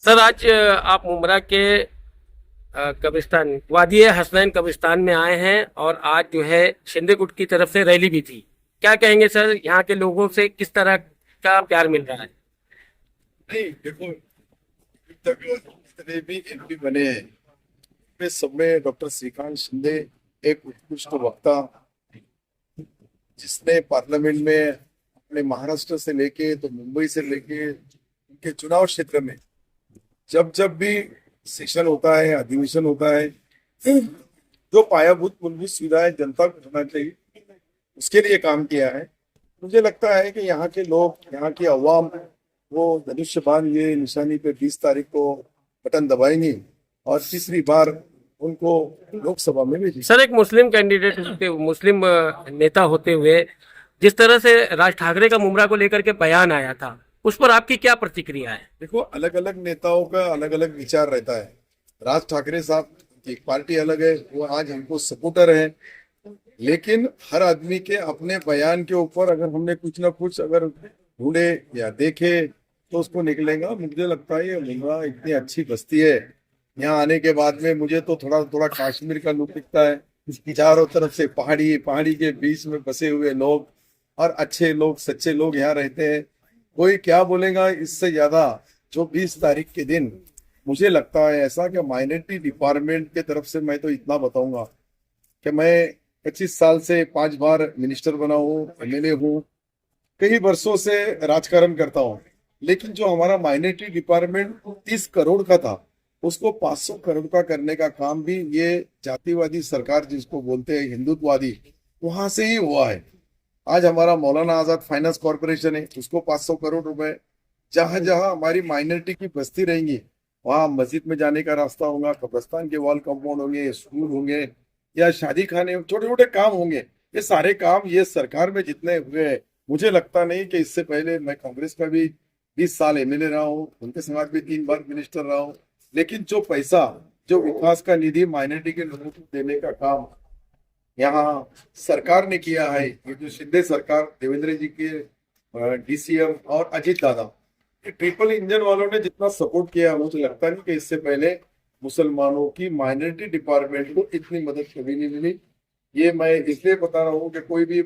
Sir आज आप मुमरा के कब्रिस्तान वादी हसनैन कब्रिस्तान में आए हैं और आज जो है शिंदे गुट की तरफ से रैली भी थी। क्या कहेंगे सर, यहाँ के लोगों से किस तरह का प्यार मिल रहा है? नहीं देखो, अभी तक जितने भी एमपी बने हैं वे सब में डॉक्टर श्रीकांत शिंदे एक उत्कृष्ट वक्ता, जिसने पार्लियामेंट में अपने महाराष्ट्र से लेके तो मुंबई से लेके उनके चुनाव क्षेत्र में जब जब भी सेशन होता है, अधिवेशन होता है, जो पायाभूत मूलभूत सुविधाएं जनता को होना चाहिए उसके लिए काम किया है। मुझे लगता है कि यहाँ के लोग, यहाँ की अवाम वो धनुष्य बाण ये निशानी पे 20 तारीख को बटन दबाएंगे और तीसरी बार उनको लोकसभा में भेजेंगे। सर एक मुस्लिम कैंडिडेट मुस्लिम नेता होते हुए जिस तरह से राज ठाकरे का मुमरा को लेकर के बयान आया था, उस पर आपकी क्या प्रतिक्रिया है? देखो, अलग अलग नेताओं का अलग अलग विचार रहता है। राज ठाकरे साहब की एक पार्टी अलग है, वो आज हमको सपोर्टर है, लेकिन हर आदमी के अपने बयान के ऊपर अगर हमने कुछ ना कुछ अगर ढूंढे या देखे तो उसको निकलेगा। मुझे लगता है ये मुमरा इतनी अच्छी बस्ती है, यहाँ आने के बाद में मुझे तो थोड़ा थोड़ा कश्मीर का लुक दिखता है। चारों तरफ से पहाड़ी, पहाड़ी के बीच में बसे हुए लोग और अच्छे लोग, सच्चे लोग यहाँ रहते हैं। कोई क्या बोलेगा इससे ज्यादा। जो 20 तारीख के दिन मुझे लगता है ऐसा कि माइनॉरिटी डिपार्टमेंट के तरफ से मैं तो इतना बताऊंगा कि मैं 25 साल से 5 बार मिनिस्टर बना हूँ, एमएलए हूँ, कई वर्षों से राजकारण करता हूँ, लेकिन जो हमारा माइनॉरिटी डिपार्टमेंट 30 करोड़ का था उसको 500 करोड़ का करने का काम भी ये जातिवादी सरकार जिसको बोलते हैं हिंदुत्ववादी, वहां से ही हुआ है। आज हमारा मौलाना आजाद फाइनेंस कॉर्पोरेशन है, उसको 500 करोड़ रुपए, जहां जहां हमारी माइनॉरिटी की बस्ती रहेंगी वहां मस्जिद में जाने का रास्ता होगा, कब्रस्तान के वॉल कंपाउंड होंगे, स्कूल होंगे या शादी खाने, छोटे छोटे काम होंगे। ये सारे काम ये सरकार में जितने हुए हैं, मुझे लगता नहीं कि इससे पहले मैं कांग्रेस का भी 20 साल एमएलए रहा हूँ, उनके समाज भी 3 बार मिनिस्टर रहा हूँ, लेकिन जो पैसा, जो विकास का निधि माइनॉरिटी के लोगों को देने का काम यहाँ सरकार ने किया है, ये जो शिंदे सरकार, देवेंद्र जी के डीसीएम और अजीत दादा, ये ट्रिपल इंजन वालों ने जितना सपोर्ट किया, मुझे लगता नहीं कि इससे पहले मुसलमानों की माइनॉरिटी डिपार्टमेंट को इतनी मदद कभी नहीं मिली। ये मैं इसलिए बता रहा हूँ कि कोई भी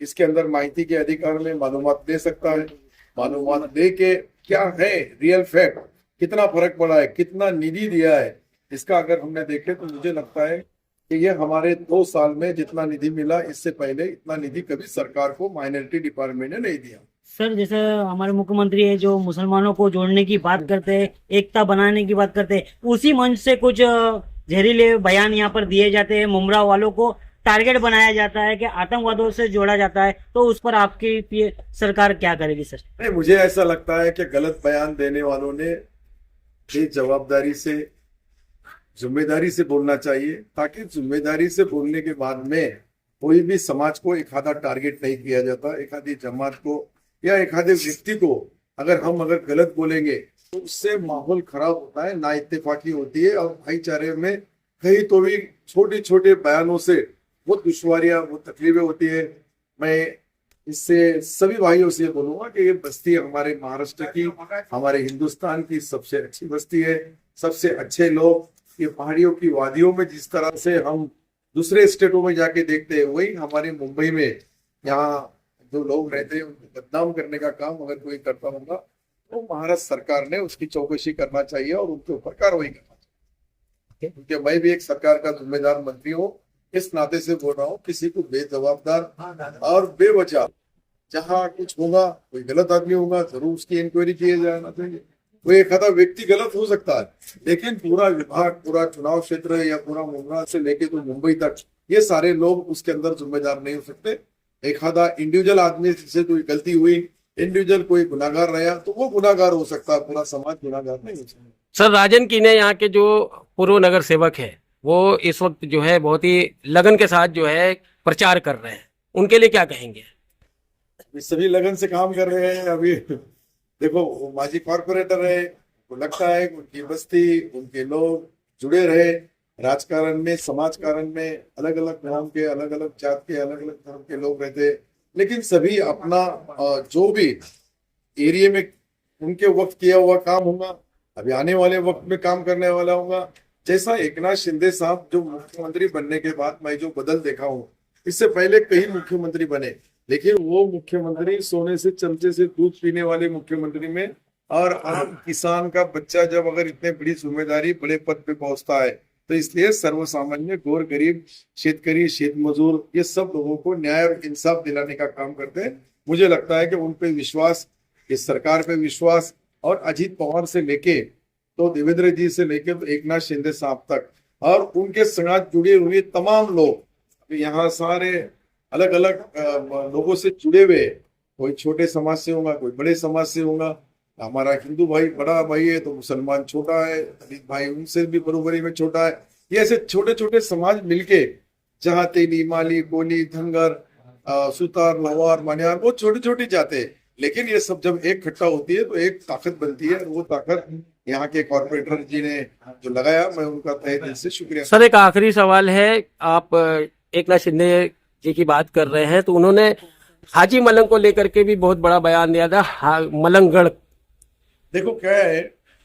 इसके अंदर माहिती के अधिकार में मालूमात दे सकता है। मालूमात दे के क्या है रियल फैक्ट, कितना फर्क पड़ा है, कितना निधि दिया है, इसका अगर हमने देखे तो मुझे लगता है कि ये हमारे 2 साल में जितना निधि मिला, इससे पहले इतना निधि कभी सरकार को माइनॉरिटी डिपार्टमेंट ने नहीं दिया। सर जैसे हमारे मुख्यमंत्री है जो मुसलमानों को जोड़ने की बात करते हैं, एकता बनाने की बात करते हैं, उसी मंच से कुछ जहरीले बयान यहाँ पर दिए जाते हैं, मुमरा वालों को टारगेट बनाया जाता है कि आतंकवादियों से जोड़ा जाता है, तो उस पर आपकी सरकार क्या करेगी सर? नहीं, मुझे ऐसा लगता है कि गलत बयान देने वालों ने ये जवाबदारी से, जिम्मेदारी से बोलना चाहिए, ताकि जिम्मेदारी से बोलने के बाद में कोई भी समाज को एक आधा टारगेट नहीं किया जाता, एक आधी जमात को या एक आधे व्यक्ति को अगर गलत बोलेंगे तो उससे माहौल खराब होता है, ना इत्तेफाकी होती है और भाईचारे में कहीं तो भी छोटे छोटे बयानों से वो दुश्वारियां, वो तकलीफें होती है। मैं इससे सभी भाइयों से बोलूंगा कि ये बस्ती हमारे महाराष्ट्र की, हमारे हिंदुस्तान की सबसे अच्छी बस्ती है, सबसे अच्छे लोग। ये पहाड़ियों की वादियों में जिस तरह से हम दूसरे स्टेटों में जाके देखते हैं, वही हमारे मुंबई में यहाँ जो लोग रहते हैं उनको बदनाम करने का काम अगर कोई करता होगा तो महाराष्ट्र सरकार ने उसकी चौकसी करना चाहिए और उनके ऊपर कार्रवाई करना चाहिए। क्योंकि मैं भी एक सरकार का जिम्मेदार मंत्री हूँ, इस नाते से बोल रहा हूँ, किसी को बेजवाबदार और बेवजह जहाँ कुछ होगा, कोई गलत आदमी होगा, जरूर उसकी इंक्वायरी किया जाना चाहिए। वो एक आधा व्यक्ति गलत हो सकता है, लेकिन पूरा विभाग, पूरा चुनाव क्षेत्र या पूरा मुमरा से लेके तो मुंबई तक ये सारे लोग उसके अंदर जिम्मेदार नहीं हो सकते। एक आधा इंडिविजुअल आदमी से कोई गलती हुई, इंडिविजुअल कोई गुनाहगार रहा तो वो गुनाहगार हो सकता है, पूरा समाज गुनाहगार नहीं हो सकता। सर राजन कीने यहाँ के जो पूर्व नगर सेवक है वो इस वक्त जो है बहुत ही लगन के साथ जो है प्रचार कर रहे हैं, उनके लिए क्या कहेंगे? ये सभी लगन से काम कर रहे हैं। अभी देखो, वो माजी कॉर्पोरेटर है, वो लगता है कि उनकी बस्ती, उनके लोग जुड़े रहे राजकारण में, समाजकारण में। अलग अलग नाम के, अलग अलग जात के, अलग अलग धर्म के लोग रहते हैं, लेकिन सभी अपना जो भी एरिया में उनके वक्त किया हुआ काम होगा, अभी आने वाले वक्त में काम करने वाला होगा। जैसा एकनाथ शिंदे साहब जो मुख्यमंत्री बनने के बाद मैं जो बदल देखा हूँ, इससे पहले कई मुख्यमंत्री बने, लेकिन वो मुख्यमंत्री सोने से चमचे से दूध पीने वाले मुख्यमंत्री में, और आम किसान का बच्चा जब अगर इतने बड़ी जिम्मेदारी बड़े पद पे पहुंचता है, तो इसलिए सर्वसामान्य गोर गरीब शेतकरी शेत मजदूर ये सब लोगों को न्याय और इंसाफ दिलाने का काम करते हैं। मुझे लगता है कि उन पे विश्वास, इस सरकार पे विश्वास, और अजीत पवार से लेके तो देवेंद्र जी से लेके तो एकनाथ शिंदे साहब तक और उनके साथ जुड़े हुए तमाम लोग यहाँ सारे अलग अलग लोगों से जुड़े हुए, कोई छोटे समाज से होगा, कोई बड़े समाज से होगा। हमारा हिंदू भाई बड़ा भाई है तो मुसलमान छोटा है, दलित भाई उनसे भी बरोबरी में छोटा है। ये ऐसे छोटे छोटे समाज मिलके जहाँ तेली माली कोली धनगर सुतार लवार मनियार वो छोटी छोटी जाते, लेकिन ये सब जब एक इकट्ठा होती है तो एक ताकत बनती है, और वो ताकत यहाँ के कॉर्पोरेटर जी ने जो लगाया, मैं उनका तहे दिल से शुक्रिया। सर एक आखिरी सवाल है, आप एकनाथ शिंदे जी की बात कर रहे हैं तो उन्होंने हाजी मलंग को लेकर के भी बहुत बड़ा बयान दिया था, मलंगगढ़। देखो क्या है,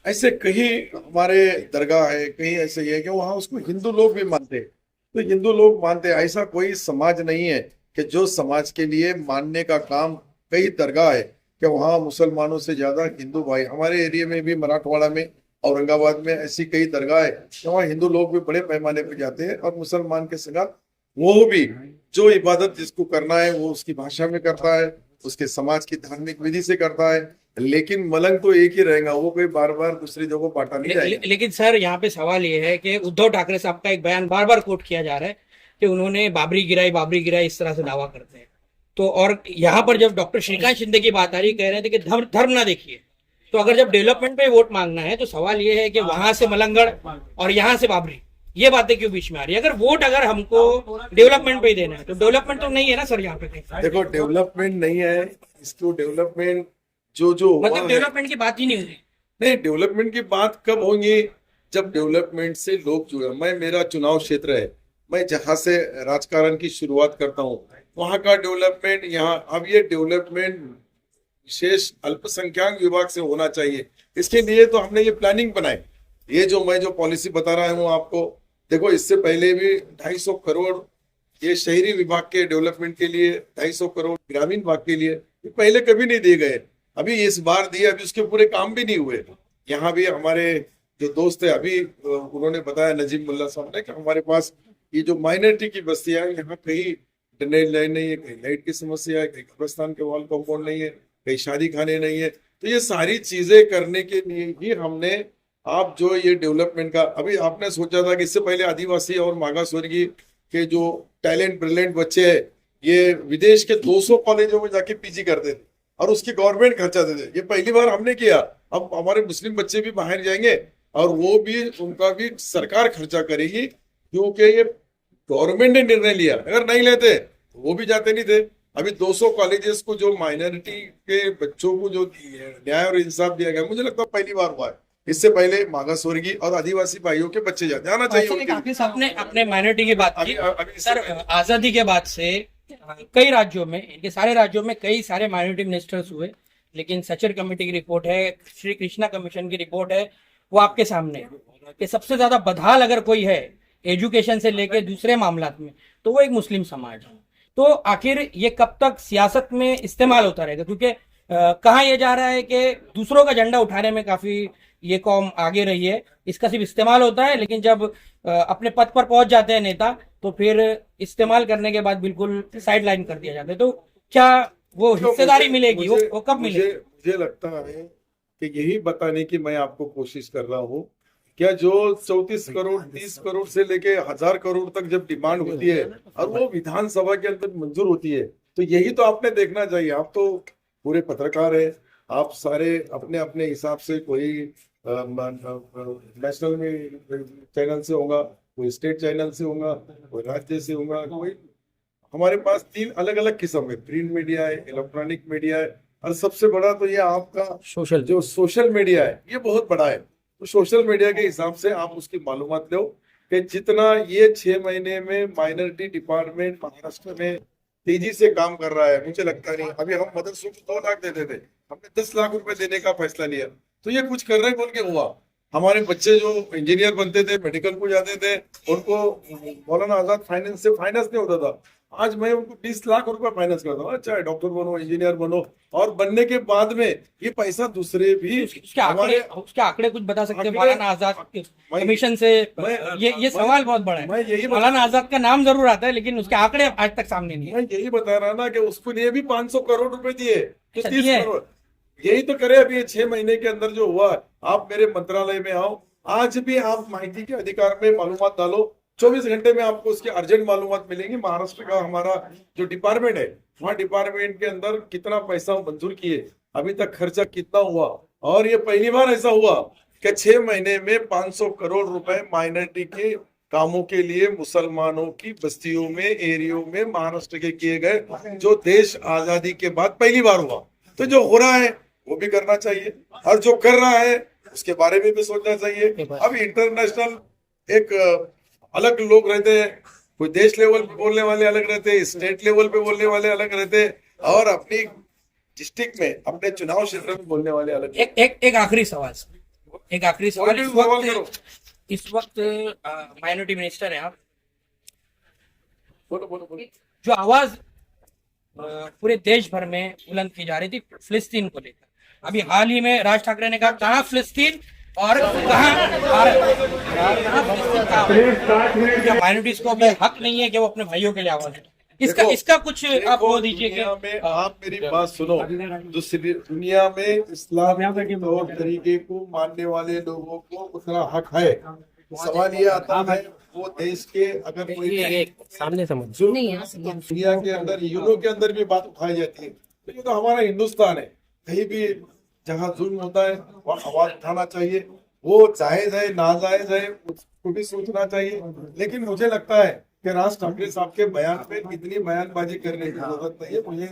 ऐसे कहीं हमारे दरगाह है, कहीं ऐसे ही है कि वहां उसको हिंदू लोग भी मानते, तो हिंदू लोग मानते, ऐसा कोई समाज नहीं है कि जो समाज के लिए मानने का काम, कई दरगाह है कि वहाँ मुसलमानों से ज्यादा हिंदू भाई, हमारे एरिया में भी मराठवाड़ा में औरंगाबाद में ऐसी कई दरगाह है कि वहाँ हिंदू लोग भी बड़े पैमाने पे जाते हैं, और मुसलमान के साथ वो भी जो इबादत जिसको करना है वो उसकी भाषा में करता है, उसके समाज की धार्मिक विधि से करता है, लेकिन मलंग तो एक ही रहेगा, वो कोई बार बार दूसरी जगह बांटा नहीं जाएगा। लेकिन सर यहाँ पे सवाल ये है कि उद्धव ठाकरे साहब का एक बयान बार बार कोट किया जा रहा है कि उन्होंने बाबरी गिराई इस तरह से दावा करते हैं। तो और यहाँ पर जब डॉक्टर श्रीकांत शिंदे की बात आ रही, कह रहे थे कि धर्म ना देखिए, तो अगर जब डेवलपमेंट पे वोट मांगना है तो सवाल ये है कि वहां से मलंगगढ़ और यहाँ से बाबरी, ये बातें क्यों बीच में आ रही है? अगर वोट अगर हमको डेवलपमेंट पे ही देना है तो डेवलपमेंट तो नहीं है ना सर यहाँ पे। देखो डेवलपमेंट नहीं है, इसको डेवलपमेंट जो मतलब डेवलपमेंट की बात ही नहीं हुई। नहीं, डेवलपमेंट की बात कब होगी जब डेवलपमेंट से लोग जुड़े। मेरा चुनाव क्षेत्र है, मैं जहां से राजकारण की शुरुआत करता हूं वहां का डेवलपमेंट, यहाँ अब ये डेवलपमेंट विशेष अल्पसंख्यक विभाग से होना चाहिए। इसके लिए तो हमने ये प्लानिंग बनाई, ये जो मैं जो पॉलिसी बता रहा हूँ आपको, देखो इससे पहले भी 250 करोड़ ये शहरी विभाग के डेवलपमेंट के लिए, 250 करोड़ ग्रामीण विभाग के लिए, ये पहले कभी नहीं दिए गए, अभी इस बार दिए, अभी उसके पूरे काम भी नहीं हुए। यहाँ भी हमारे जो दोस्त है, अभी उन्होंने बताया नजीम मुल्ला साहब ने कि हमारे पास ये जो माइनॉरिटी की बस्तियां हैं, यहाँ कहीं इंटरनेट लाइन नहीं है, कहीं लाइट की समस्या है, कहीं कब्रिस्तान के वॉल कंपाउंड नहीं है, कहीं शादी खाने नहीं है। तो ये सारी चीजें करने के लिए ही हमने आप जो ये डेवलपमेंट का, अभी आपने सोचा था कि इससे पहले आदिवासी और मागास वर्गीय के जो टैलेंट ब्रिलियंट बच्चे हैं ये विदेश के 200 कॉलेजों में जाके पीजी करते थे और उसकी गवर्नमेंट खर्चा देते, ये पहली बार हमने किया। अब हमारे मुस्लिम बच्चे भी बाहर जाएंगे और वो भी, उनका भी सरकार खर्चा करेगी, क्योंकि ये गवर्नमेंट ने निर्णय लिया, अगर नहीं लेते तो वो भी जाते नहीं थे। अभी 200 कॉलेजेस को जो माइनॉरिटी के बच्चों को जो न्याय और इंसाफ दिया गया, मुझे लगता है पहली बार हुआ है। इससे पहले मागास वर्गीय और आदिवासी भाइयों के बच्चे जाना चाहिए। आपने अपने माइनॉरिटी की बात की सर, आजादी के बाद से कई राज्यों में, इनके सारे राज्यों में कई सारे माइनॉरिटी मिनिस्टर्स हुए, लेकिन सचर कमेटी की रिपोर्ट है, श्री कृष्णा कमीशन की रिपोर्ट है, वो आपके सामने है कि सबसे ज्यादा बदहाल अगर कोई है एजुकेशन से लेकर दूसरे मामलात में तो वो एक मुस्लिम समाज है। तो आखिर ये कब तक सियासत में इस्तेमाल होता रहेगा? क्योंकि कहा यह जा रहा है कि दूसरों का झंडा उठाने में काफी ये कौम आगे रही है, इसका सिर्फ इस्तेमाल होता है, लेकिन जब अपने पद पर पहुंच जाते हैं नेता तो फिर इस्तेमाल करने के बाद बिल्कुल साइड लाइन कर दिया जाता है। तो क्या वो हिस्सेदारी मिलेगी, वो कब मिलेगी? मुझे लगता है कि यही बताने की मैं आपको कोशिश कर रहा हूँ, क्या जो 34 करोड़ 30 करोड़ से लेके 1000 करोड़ तक जब डिमांड होती है और वो विधानसभा के अंदर मंजूर होती है, तो यही तो आपने देखना चाहिए। आप तो पूरे पत्रकार है, आप सारे अपने अपने हिसाब से, कोई नेशनल में चैनल से होगा, कोई स्टेट चैनल से होगा, कोई राज्य से होगा, कोई, हमारे पास 3 अलग अलग किस्म है, प्रिंट मीडिया है, इलेक्ट्रॉनिक मीडिया है, और सबसे बड़ा तो ये आपका सोशल मीडिया है, ये बहुत बड़ा है। तो सोशल मीडिया के हिसाब से आप उसकी मालूमात लो कि जितना ये 6 महीने में माइनॉरिटी डिपार्टमेंट महाराष्ट्र में तेजी से काम कर रहा है, मुझे लगता नहीं। अभी हम मदरसों को 2 लाख देते थे, हमने 10 लाख रुपए देने का फैसला लिया, तो ये कुछ कर रहे बोल के हुआ। हमारे बच्चे जो इंजीनियर बनते थे, मेडिकल को जाते थे, उनको मौलाना आजाद फाइनेंस से फाइनेंस नहीं होता था। आज मैं उनको 20 लाख रुपए फाइनेंस करता हूँ, चाहे डॉक्टर बनो, इंजीनियर बनो, और बनने के बाद में ये पैसा दूसरे भी उसके आंकड़े कुछ बता सकते हैं मौलाना आजाद कमीशन से? ये सवाल बहुत बड़ा मैं है। यही मौलाना आजाद का नाम जरूर आता है, लेकिन उसके आंकड़े आज तक सामने नहीं है। मैं यही बता रहा ना कि उसको लिए भी 500 करोड़ रुपए दिए, तो अच्छा, 30 दिए। करोड़ यही तो करे। अभी 6 महीने के अंदर जो हुआ, आप मेरे मंत्रालय में आओ, आज भी आप माहिती के अधिकार में मालूमात डालो, 24 घंटे में आपको उसकी अर्जेंट मालूमात मिलेंगी। महाराष्ट्र का हमारा जो डिपार्टमेंट है, वहाँ डिपार्टमेंट के अंदर कितना पैसा मंजूर किए, अभी तक खर्चा कितना हुआ, और ये पहली बार ऐसा हुआ कि 6 महीने में 500 करोड़ रुपए माइनॉरिटी के कामों के लिए मुसलमानों की बस्तियों में, एरियो में महाराष्ट्र के किए गए, जो देश आजादी के बाद पहली बार हुआ। तो जो हो रहा है वो भी करना चाहिए, और जो कर रहा है उसके बारे में भी सोचना चाहिए। अब इंटरनेशनल एक अलग लोग रहते हैं, कोई देश लेवल पे बोलने वाले अलग रहते हैं, स्टेट लेवल पे बोलने वाले अलग रहते हैं, और अपनी डिस्ट्रिक्ट में, अपने चुनाव क्षेत्र में बोलने वाले अलग। एक आखिरी सवाल, इस वक्त माइनॉरिटी मिनिस्टर हैं आप, बोलो। जो आवाज पूरे देश भर में बुलंद की जा रही थी फिलिस्तीन को लेकर, अभी हाल ही में राज ठाकरे ने कहा कहाँ फिलिस्तीन और कहाँ भारत, क्या माइनॉरिटीज को अपने हक नहीं है कि वो अपने भाइयों के लिए आवाज उठाएं? इसका कुछ आप बोल दीजिए कि में आप मेरी बात सुनो, दूसरी दुनिया में इस्लाम के तौर तरीके को मानने वाले लोगों को उतना हक है। सवाल ये आता है, वो देश के अगर कोई सामने समझ दुनिया के अंदर, यूरो के अंदर भी बात उठाई जाती है, तो ये तो हमारा हिंदुस्तान है, कहीं भी जहाँ जुल्म होता है वहाँ आवाज उठाना चाहिए। वो जायज है नाजायज है उसको भी सोचना चाहिए, लेकिन मुझे लगता है कि राज ठाकरे साहब के बयान पे इतनी बयानबाजी करने की जरूरत नहीं है। मुझे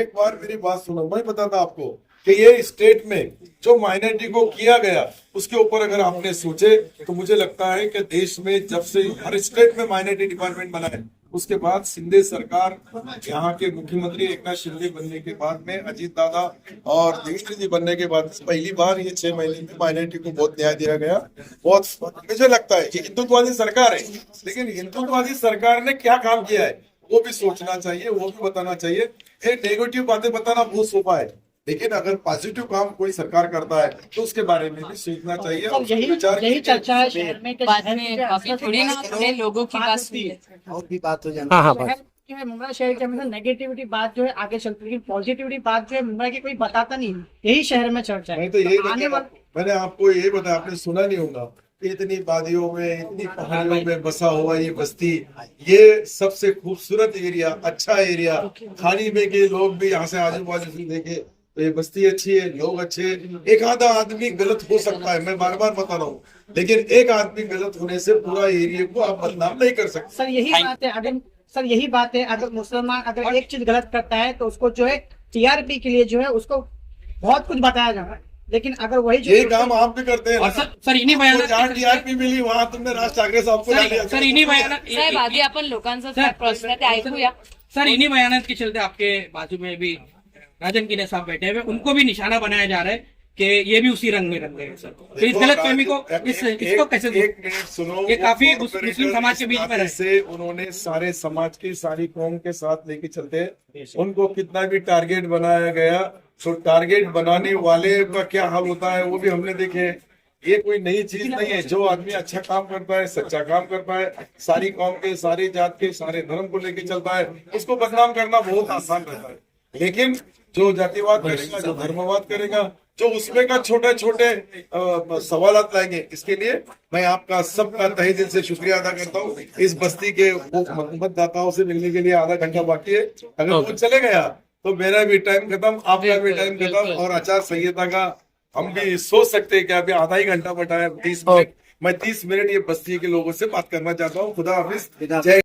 एक बार मेरी बात सुनो, मैं बताता आपको कि ये स्टेट में जो माइनॉरिटी को किया गया उसके ऊपर अगर आपने सोचे, तो मुझे लगता है कि देश में जब से हर स्टेट में माइनॉरिटी डिपार्टमेंट बना है, उसके बाद शिंदे सरकार, यहाँ के मुख्यमंत्री एकनाथ शिंदे बनने के बाद में, अजीत दादा और देवेंद्र जी बनने के बाद पहली बार ये 6 महीने में माइनॉरिटी को बहुत न्याय दिया गया। बहुत मुझे लगता है कि हिंदुत्ववादी सरकार है, लेकिन हिंदुत्ववादी सरकार ने क्या काम किया है वो भी सोचना चाहिए, वो भी बताना चाहिए। ये नेगेटिव बातें बताना बहुत सोफा है, लेकिन अगर पॉजिटिव काम कोई सरकार करता है तो उसके बारे में भी सोचना चाहिए। यही चर्चा है शहर में, थोड़ी लोगों की और भी बात हो जाती हाँ है। मुंबई शहर के हमेशा नेगेटिविटी बात जो है आगे चलती है, लेकिन पॉजिटिविटी बात जो है मुंबई की कोई बताता नहीं है। यही शहर में चर्चा है। मैं तो यही मैंने आपको यही बताया, आपने सुना नहीं होगा, इतनी वादियों में, इतनी पहाड़ियों में बसा हुआ ये बस्ती, ये सबसे खूबसूरत एरिया, अच्छा एरिया, खाड़ी में के लोग भी यहाँ से आजू बाजू से देखे तो ये बस्ती अच्छी है, लोग अच्छे। एक आधा आदमी गलत हो सकता है, मैं बार बार बता रहा हूँ, लेकिन एक आदमी गलत होने से पूरा एरिया को आप बदनाम नहीं कर सकते। सर यही बात है, अगर मुसलमान अगर एक चीज गलत करता है तो उसको जो है टीआरपी के लिए जो है उसको बहुत कुछ बताया जा रहा है, लेकिन अगर वही यही काम आप भी करते हैं। सर इन्हीं बयान जहाँ टीआरपी मिली वहाँ तुमने राज ठाकरे साहब को डाल दिया। सर इन्हीं बयान आधी आपण लोकांचा प्रश्न ते ऐकूया। सर इन्हीं बयानात के चलते आपके बाजू में भी राजन किने साहब बैठे हुए, उनको भी निशाना बनाया जा रहा है कि ये भी उसी रंग में रंग गए। सर तो इस गलत फहमी को इसको कैसे एक मिनट सुनो, ये काफी मुस्लिम समाज के बीच में रहे से उन्होंने सारे समाज की सारी कौम के साथ लेके चलते हैं। उनको कितना भी टारगेट बनाया गया तो टारगेट बनाने वाले का क्या हाल होता है वो भी हमने देखे। ये कोई नई चीज नहीं है। जो आदमी अच्छा काम करता है, सच्चा काम करता है, सारी कौम के, सारी जात के, सारे धर्म को लेके चलता है, उसको बदनाम करना बहुत आसान रहता है। लेकिन जो जातिवाद करेगा, जो धर्मवाद करेगा, जो उसमें का छोटे छोटे सवालात लाएंगे, इसके लिए मैं आपका सबका तहे दिल से शुक्रिया अदा करता हूँ। इस बस्ती के मतदाताओं से मिलने के लिए आधा घंटा बाकी है, अगर वो चले गया तो मेरा भी टाइम खत्म, आपका भी टाइम खत्म, और आचार संहिता का हम भी सोच सकते हैं कि अभी आधा ही घंटा बटा है, 30 मिनट। मैं 30 मिनट ये बस्ती के लोगों से बात करना चाहता हूँ। खुदा हाफिज, जय।